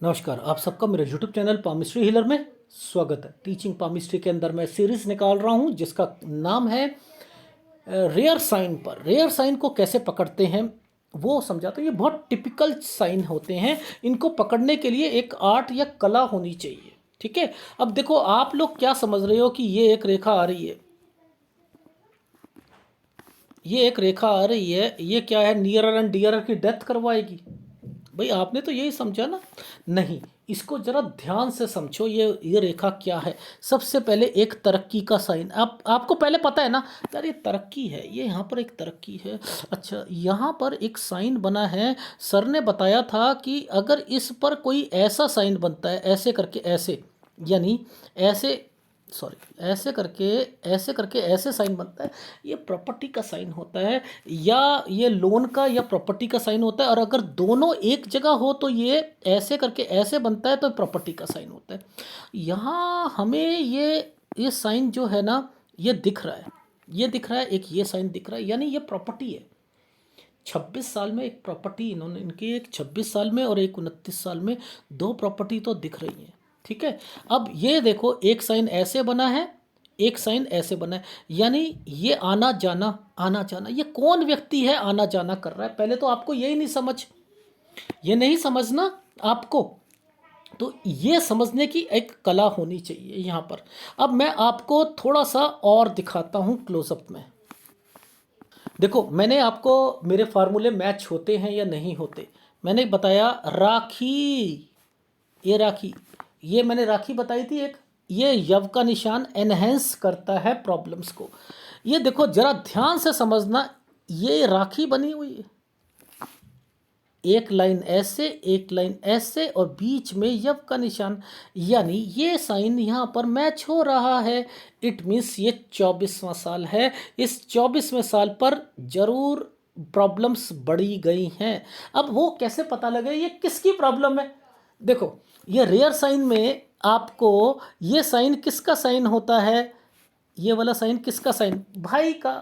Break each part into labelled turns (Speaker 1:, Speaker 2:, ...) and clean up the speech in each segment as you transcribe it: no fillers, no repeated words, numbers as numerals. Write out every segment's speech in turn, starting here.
Speaker 1: नमस्कार, आप सबका मेरे यूट्यूब चैनल पामिस्ट्री हीलर में स्वागत है। टीचिंग पामिस्ट्री के अंदर मैं सीरीज़ निकाल रहा हूं जिसका नाम है रेयर साइन पर। रेयर साइन को कैसे पकड़ते हैं वो समझाता हूं। ये बहुत टिपिकल साइन होते हैं, इनको पकड़ने के लिए एक आर्ट या कला होनी चाहिए। ठीक है, अब देखो आप लोग क्या समझ रहे हो कि ये एक रेखा आ रही है, ये एक रेखा आ रही है, ये क्या है, नियरर एंड डियरर की डेथ करवाएगी। भाई आपने तो यही समझा ना? नहीं, इसको जरा ध्यान से समझो। ये रेखा क्या है? सबसे पहले एक तरक्की का साइन। आपको पहले पता है ना यार, ये तरक्की है, ये यहाँ पर एक तरक्की है। अच्छा, यहाँ पर एक साइन बना है। सर ने बताया था कि अगर इस पर कोई ऐसा साइन बनता है, ऐसे करके ऐसे, यानी ऐसे, सॉरी, ऐसे करके ऐसे साइन बनता है, ये प्रॉपर्टी का साइन होता है, या ये लोन का या प्रॉपर्टी का साइन होता है। और अगर दोनों एक जगह हो तो ये ऐसे करके ऐसे बनता है तो प्रॉपर्टी का साइन होता है। यहाँ हमें ये साइन जो है ना, ये दिख रहा है, ये दिख रहा है, एक ये साइन दिख रहा है, यानी ये प्रॉपर्टी है। 26 साल में एक प्रॉपर्टी इन्होंने, इनकी एक 26 साल में और एक 29 साल में, दो प्रॉपर्टी तो दिख रही हैं। ठीक है, अब ये देखो, एक साइन ऐसे बना है, एक साइन ऐसे बना है, यानी ये आना जाना, आना जाना, ये कौन व्यक्ति है आना जाना कर रहा है? पहले तो आपको यही नहीं समझ, ये नहीं समझना आपको, तो ये समझने की एक कला होनी चाहिए यहाँ पर। अब मैं आपको थोड़ा सा और दिखाता हूँ क्लोजअप में। देखो, मैंने आपको, मेरे फार्मूले मैच होते हैं या नहीं होते, मैंने बताया राखी, ये राखी, ये मैंने राखी बताई थी एक, ये यव का निशान एनहेंस करता है प्रॉब्लम्स को। ये देखो जरा ध्यान से समझना, ये राखी बनी हुई है, एक लाइन ऐसे, एक लाइन ऐसे, और बीच में यव का निशान, यानी ये साइन यहाँ पर मैच हो रहा है। इट मीन्स ये 24वां साल है। इस 24वें साल पर जरूर प्रॉब्लम्स बढ़ी गई हैं। अब वो कैसे पता लगे ये किसकी प्रॉब्लम है? देखो, ये रेयर साइन में आपको ये साइन किसका साइन होता है? ये वाला साइन किसका साइन? भाई का।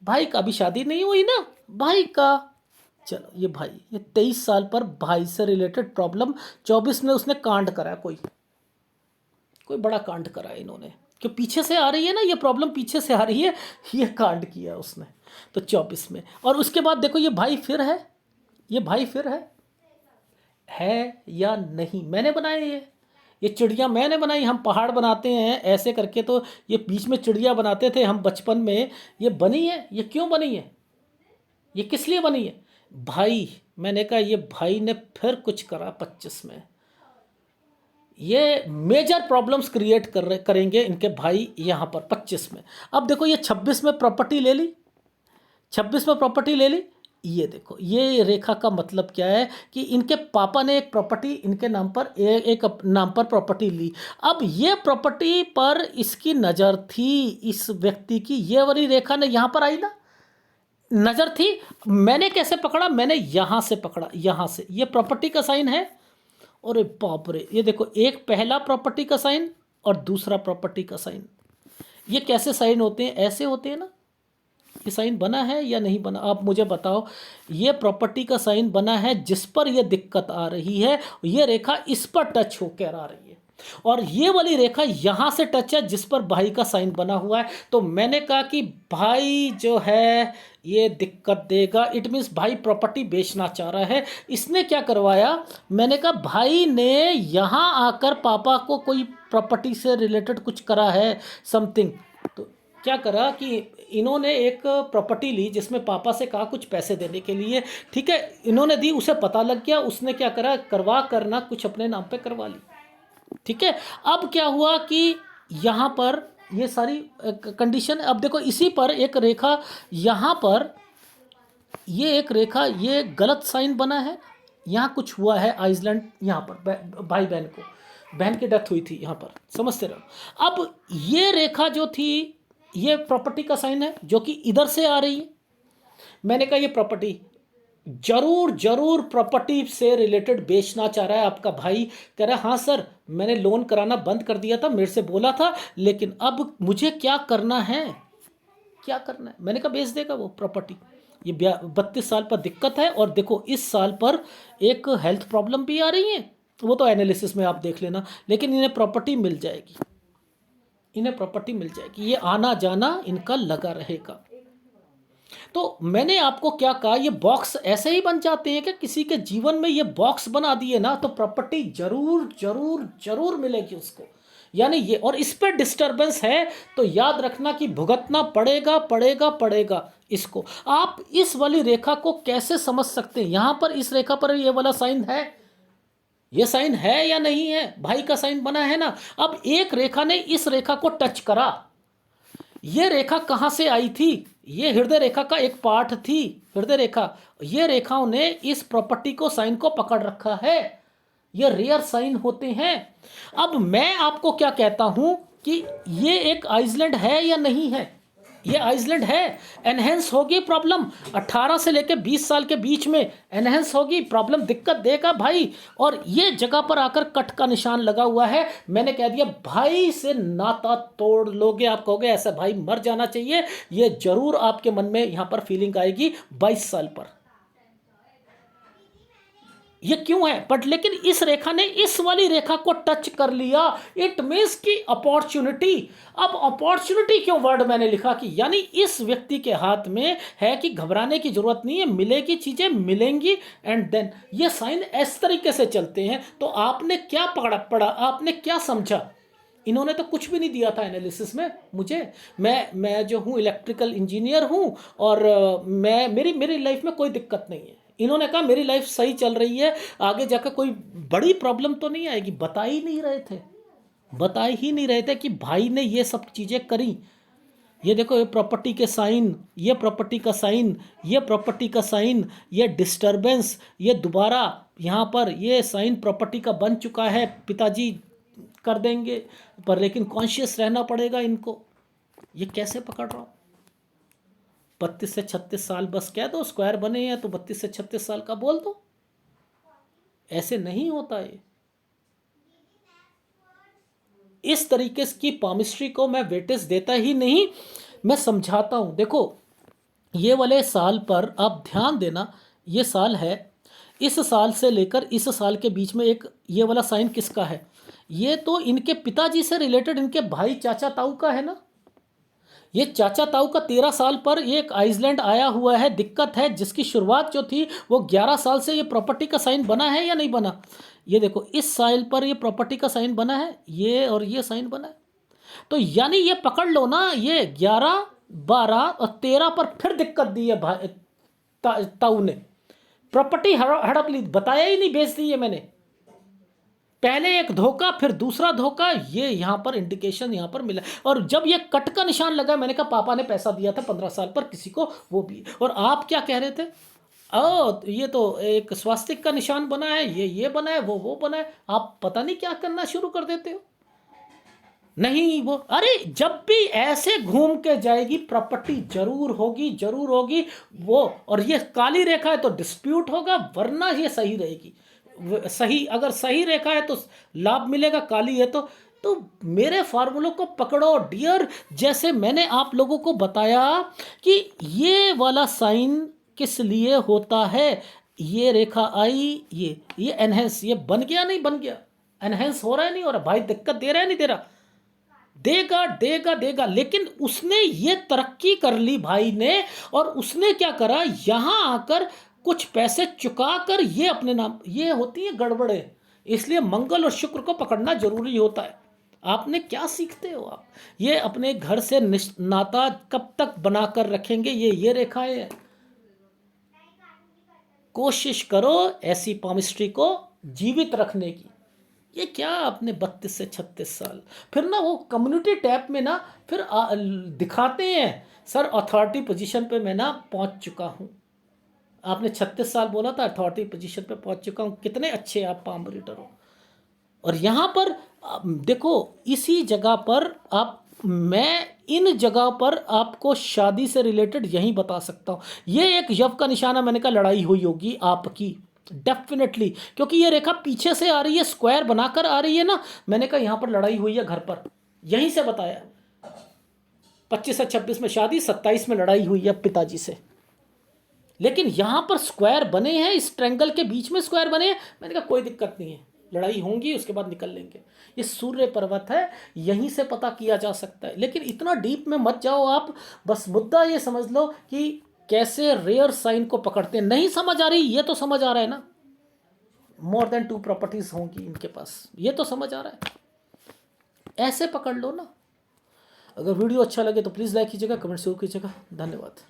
Speaker 1: भाई का, अभी शादी नहीं हुई ना, भाई का। चलो, ये भाई, ये 23 साल पर भाई से रिलेटेड प्रॉब्लम, 24 में उसने कांड करा, कोई कोई बड़ा कांड करा है इन्होंने, क्यों पीछे से आ रही है ना, ये प्रॉब्लम पीछे से आ रही है, ये कांड किया उसने, तो 24 में। और उसके बाद देखो, ये भाई फिर है, ये भाई फिर है या नहीं? मैंने बनाए ये चिड़िया मैंने बनाई। हम पहाड़ बनाते हैं ऐसे करके, तो ये बीच में चिड़िया बनाते थे हम बचपन में, ये बनी है। ये क्यों बनी है? ये किस लिए बनी है? भाई, मैंने कहा ये भाई ने फिर कुछ करा 25 में, ये मेजर प्रॉब्लम्स क्रिएट करेंगे इनके भाई यहाँ पर 25 में। अब देखो, ये 26 में प्रॉपर्टी ले ली, 26 में प्रॉपर्टी ले ली। ये देखो, ये रेखा का मतलब क्या है कि इनके पापा ने एक प्रॉपर्टी इनके नाम पर, एक नाम पर प्रॉपर्टी ली। अब ये प्रॉपर्टी पर इसकी नज़र थी, इस व्यक्ति की, ये वाली रेखा ने यहाँ पर आई ना, नज़र थी। मैंने कैसे पकड़ा? मैंने यहाँ से पकड़ा, यहाँ से। ये प्रॉपर्टी का साइन है, और बाप रे, ये देखो, एक पहला प्रॉपर्टी का साइन और दूसरा प्रॉपर्टी का साइन। ये कैसे साइन होते हैं? ऐसे होते हैं ना। ये साइन बना है या नहीं बना, आप मुझे बताओ। ये प्रॉपर्टी का साइन बना है, जिस पर ये दिक्कत आ रही है, ये रेखा इस पर टच होकर आ रही है, और ये वाली रेखा यहाँ से टच है जिस पर भाई का साइन बना हुआ है। तो मैंने कहा कि भाई जो है ये दिक्कत देगा। इट मीन्स भाई प्रॉपर्टी बेचना चाह रहा है। इसने क्या करवाया? मैंने कहा भाई ने यहाँ आकर पापा को कोई प्रॉपर्टी से रिलेटेड कुछ करा है, समथिंग। तो क्या करा कि इन्होंने एक प्रॉपर्टी ली जिसमें पापा से कहा कुछ पैसे देने के लिए, ठीक है, इन्होंने दी, उसे पता लग गया, उसने क्या करा, करवा करना कुछ अपने नाम पे करवा ली। ठीक है, अब क्या हुआ कि यहाँ पर ये सारी कंडीशन। अब देखो, इसी पर एक रेखा यहाँ पर, ये एक रेखा, ये गलत साइन बना है, यहाँ कुछ हुआ है आइसलैंड, यहाँ पर भाई बहन को, बहन की डेथ हुई थी यहाँ पर, समझते रहो। अब ये रेखा जो थी, ये प्रॉपर्टी का साइन है जो कि इधर से आ रही है। मैंने कहा ये प्रॉपर्टी जरूर जरूर प्रॉपर्टी से रिलेटेड बेचना चाह रहा है आपका भाई। कह रहा है हाँ सर, मैंने लोन कराना बंद कर दिया था, मेरे से बोला था, लेकिन अब मुझे क्या करना है, क्या करना है? मैंने कहा बेच देगा वो प्रॉपर्टी। ये 32 साल पर दिक्कत है, और देखो इस साल पर एक हेल्थ प्रॉब्लम भी आ रही है, वो तो एनालिसिस में आप देख लेना, लेकिन इन्हें प्रॉपर्टी मिल जाएगी, इन्हें प्रॉपर्टी मिल जाएगी, ये आना जाना इनका लगा रहेगा। तो मैंने आपको क्या कहा, ये बॉक्स ऐसे ही बन जाते हैं कि किसी के जीवन में ये बॉक्स बना दिए ना तो प्रॉपर्टी जरूर जरूर जरूर मिलेगी उसको, यानी ये, और इस पर डिस्टरबेंस है तो याद रखना कि भुगतना पड़ेगा पड़ेगा पड़ेगा इसको। आप इस वाली रेखा को कैसे समझ सकते हैं, यहां पर इस रेखा पर ये वाला साइन है, ये साइन है या नहीं है, भाई का साइन बना है ना। अब एक रेखा ने इस रेखा को टच करा, ये रेखा कहां से आई थी, ये हृदय रेखा का एक पार्ट थी, हृदय रेखा, ये रेखाओं ने इस प्रॉपर्टी को, साइन को पकड़ रखा है, ये रेयर साइन होते हैं। अब मैं आपको क्या कहता हूं कि ये एक आइसलैंड है या नहीं है, ये आइसलैंड है, एनहेंस होगी प्रॉब्लम, 18 से लेकर 20 साल के बीच में एनहेंस होगी प्रॉब्लम, दिक्कत देगा भाई। और ये जगह पर आकर कट का निशान लगा हुआ है, मैंने कह दिया भाई से नाता तोड़ लोगे, आप कहोगे ऐसा भाई मर जाना चाहिए, ये जरूर आपके मन में यहां पर फीलिंग आएगी 22 साल पर, ये क्यों है, बट लेकिन इस रेखा ने इस वाली रेखा को टच कर लिया, इट मीन्स की अपॉर्चुनिटी। अब अपॉर्चुनिटी क्यों वर्ड मैंने लिखा कि यानी इस व्यक्ति के हाथ में है कि घबराने की जरूरत नहीं है, मिलेगी, चीजें मिलेंगी, एंड देन ये साइन इस तरीके से चलते हैं। तो आपने क्या पढ़ा, आपने क्या समझा, इन्होंने तो कुछ भी नहीं दिया था एनालिसिस में मुझे, मैं जो हूँ इलेक्ट्रिकल इंजीनियर हूँ, और मैं मेरी लाइफ में कोई दिक्कत नहीं है, इन्होंने कहा मेरी लाइफ सही चल रही है, आगे जाकर कोई बड़ी प्रॉब्लम तो नहीं आएगी, बता ही नहीं रहे थे, बता ही नहीं रहे थे कि भाई ने ये सब चीज़ें करी। ये देखो, ये प्रॉपर्टी के साइन, ये प्रॉपर्टी का साइन, ये प्रॉपर्टी का साइन, ये डिस्टरबेंस, ये दोबारा यहाँ पर ये साइन प्रॉपर्टी का बन चुका है, पिताजी कर देंगे पर लेकिन कॉन्शियस रहना पड़ेगा इनको। ये कैसे पकड़ रहा हूँ, 32 से 36 साल, बस कह दो स्क्वायर बने हैं तो 32 से 36 साल का बोल दो, ऐसे नहीं होता है। इस तरीके की पामिस्ट्री को मैं वेटेज देता ही नहीं, मैं समझाता हूं। देखो ये वाले साल पर आप ध्यान देना, ये साल है, इस साल से लेकर इस साल के बीच में एक ये वाला साइन किसका है, ये तो इनके पिताजी से रिलेटेड, इनके भाई चाचा ताऊ का है ना। ये चाचा ताऊ का 13 साल पर ये एक आइसलैंड आया हुआ है, दिक्कत है, जिसकी शुरुआत जो थी वो 11 साल से ये प्रॉपर्टी का साइन बना है या नहीं बना। ये देखो इस साल पर ये प्रॉपर्टी का साइन बना है, ये और ये साइन बना है, तो यानी ये पकड़ लो ना, ये 11 12 और 13 पर फिर दिक्कत दी है भाई ताऊ ने, प्रॉपर्टी हड़प ली, बताया ही नहीं, बेच दी है मैंने, पहले एक धोखा फिर दूसरा धोखा, ये यहाँ पर इंडिकेशन यहाँ पर मिला। और जब ये कट का निशान लगा, मैंने कहा पापा ने पैसा दिया था 15 साल पर किसी को, वो भी, और आप क्या कह रहे थे, ओ ये तो एक स्वास्तिक का निशान बना है, ये बना है, वो बना है, आप पता नहीं क्या करना शुरू कर देते हो। नहीं वो, अरे जब भी ऐसे घूम के जाएगी प्रॉपर्टी जरूर होगी, जरूर होगी वो, और ये काली रेखा है तो डिस्प्यूट होगा, वरना ये सही रहेगी, सही, अगर सही रेखा है तो लाभ मिलेगा, काली है तो मेरे फार्मूलों को पकड़ो डियर। जैसे मैंने आप लोगों को बताया कि ये वाला साइन किस लिए होता है, ये रेखा आई, ये एनहेंस, ये बन गया नहीं बन गया, एनहेंस हो रहा है नहीं हो रहा, भाई दिक्कत दे रहा है नहीं दे रहा, देगा देगा देगा, लेकिन उसने ये तरक्की कर ली भाई ने, और उसने क्या करा, यहां आकर कुछ पैसे चुका कर ये अपने नाम, ये होती है गड़बड़े, इसलिए मंगल और शुक्र को पकड़ना जरूरी होता है। आपने क्या सीखते हो आप, ये अपने घर से नाता कब तक बनाकर रखेंगे, ये रेखाएं हैं, कोशिश करो ऐसी पामिस्ट्री को जीवित रखने की। ये क्या आपने 32 से 36 साल, फिर ना वो कम्युनिटी टैब में ना फिर दिखाते हैं सर अथॉरिटी पोजीशन पे मैं ना पहुंच चुका हूं, आपने 36 साल बोला था, अथॉरिटी पोजीशन पे पहुंच चुका हूं, कितने अच्छे आप पाम रीडर हो। और यहाँ पर देखो इसी जगह पर आप, मैं इन जगह पर आपको शादी से रिलेटेड यही बता सकता हूँ। ये एक यव का निशाना, मैंने कहा लड़ाई हुई होगी आपकी डेफिनेटली, क्योंकि ये रेखा पीछे से आ रही है, स्क्वायर बनाकर आ रही है ना, मैंने कहा यहाँ पर लड़ाई हुई है घर पर, यहीं से बताया 25 से 26 में शादी, 27 में लड़ाई हुई है पिताजी से। लेकिन यहाँ पर स्क्वायर बने हैं, इस ट्रायंगल के बीच में स्क्वायर बने हैं। मैंने कहा कोई दिक्कत नहीं है, लड़ाई होंगी उसके बाद निकल लेंगे। ये सूर्य पर्वत है, यहीं से पता किया जा सकता है। लेकिन इतना डीप में मत जाओ आप, बस मुद्दा ये समझ लो कि कैसे रेयर साइन को पकड़ते हैं। नहीं समझ आ रही, ये तो समझ आ रहा है ना, मोर देन 2 प्रॉपर्टीज होंगी इनके पास, ये तो समझ आ रहा है। ऐसे पकड़ लो ना। अगर वीडियो अच्छा लगे तो प्लीज़ लाइक कीजिएगा, कमेंट जरूर कीजिएगा। धन्यवाद।